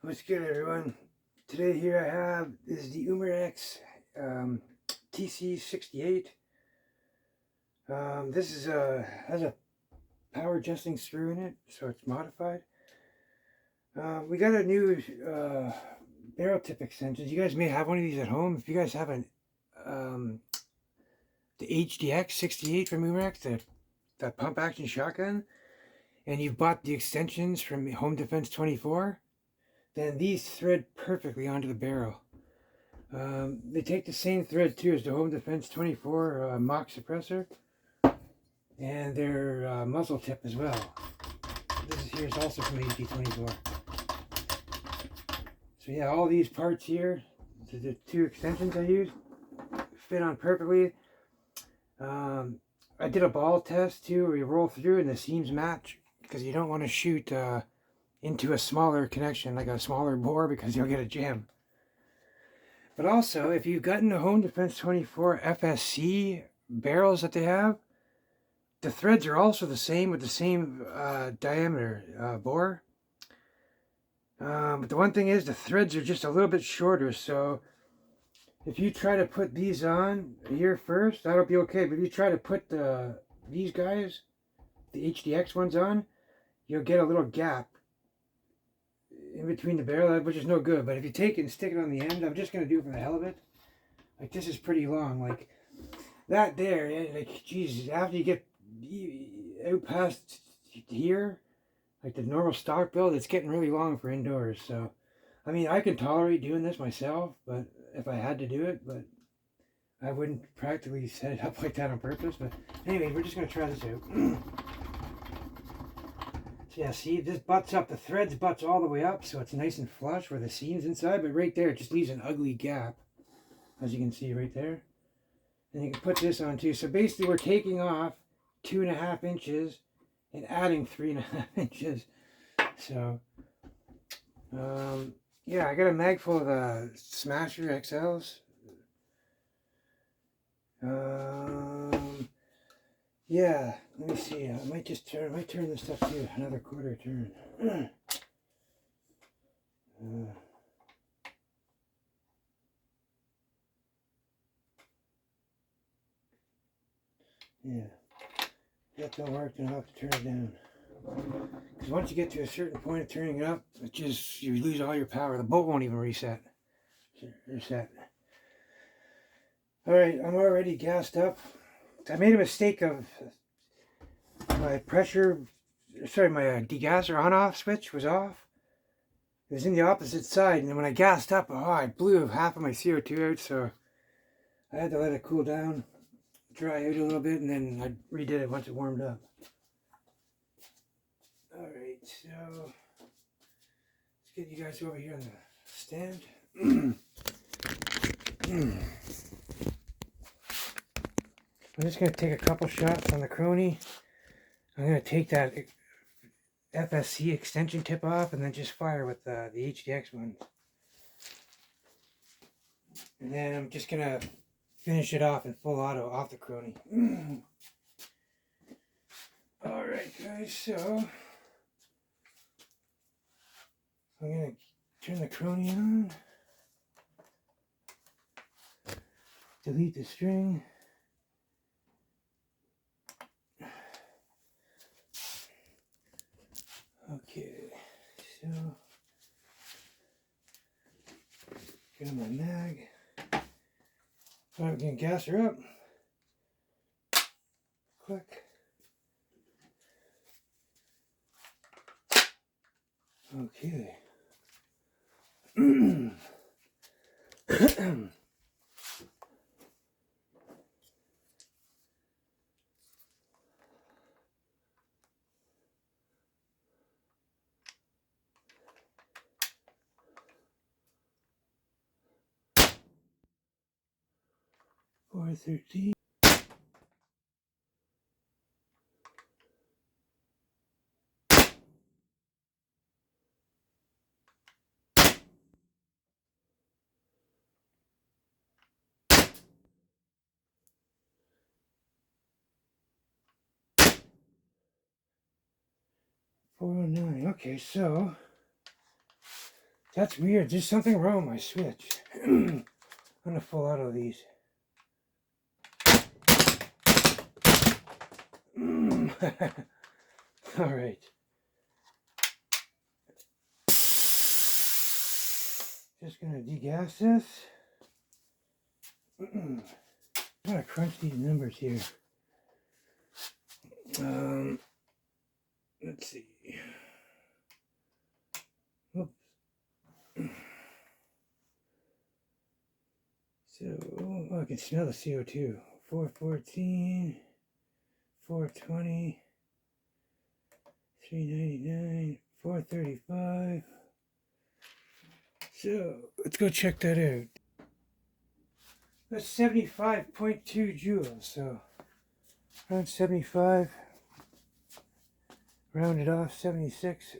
What's good, everyone? Today here I have this is the Umarex TC68. This is has a power adjusting screw in it, so it's modified. We got a new barrel tip extensions. You guys may have one of these at home. If you guys have the HD24 from Umarex, the pump action shotgun, and you've bought the extensions from Home Defense 24. Then these thread perfectly onto the barrel. They take the same thread too as the Home Defense 24 mock suppressor, and their muzzle tip as well. This here is also from HD24. So yeah, all these parts here, the two extensions I use, fit on perfectly. I did a ball test too, where you roll through and the seams match, because you don't want to shoot into a smaller connection, like a smaller bore, because you'll get a jam. But also, if you've gotten the Home Defense 24 FSC barrels that they have, the threads are also the same with the same diameter bore. But the one thing is, the threads are just a little bit shorter, so if you try to put these on here first, that'll be okay. But if you try to put these guys, the HDX ones on, you'll get a little gap in between the barrel, which is no good. But if you take it and stick it on the end, I'm just going to do it for the hell of it. Like, this is pretty long. Like, that there, like, Jesus, after you get out past here, like the normal stock build, it's getting really long for indoors. So, I mean, I can tolerate doing this myself, but if I had to do it, but I wouldn't practically set it up like that on purpose. But anyway, we're just going to try this out. So yeah, see, this butts up, the threads butts all the way up, so it's nice and flush where the seam's inside, but right there it just leaves an ugly gap, as you can see right there. And you can put this on too. So basically we're taking off 2.5 inches and adding 3.5 inches. So, yeah, I got a mag full of Smasher XLs. Yeah, let me see. I might turn this stuff to another quarter turn. Yeah, that don't work, then I'll have to turn it down. Because once you get to a certain point of turning it up, it just, you lose all your power. The bolt won't even reset. Alright, I'm already gassed up. I made a mistake of my degasser on-off switch was off. It was in the opposite side, and then when I gassed up, I blew half of my CO2 out, so I had to let it cool down, dry out a little bit, and then I redid it once it warmed up. Alright, so let's get you guys over here on the stand. I'm just going to take a couple shots on the Crony. I'm going to take that FSC extension tip off and then just fire with the HDX ones. And then I'm just going to finish it off in full auto off the Crony. Alright guys, so I'm going to turn the Crony on. Delete the string. Okay, so get on my mag. Alright, we're gonna gas her up. Click. Okay. 413. $409. Okay, so That's weird. There's something wrong with my switch. I'm gonna pull out of these. All right. Just gonna degas this. I'm gonna crunch these numbers here. Let's see. Oops. So, oh, I can smell the CO2. 414, 420, 399, 435. So, let's go check that out. That's 75.2 joules, so around 75. Rounded off 76.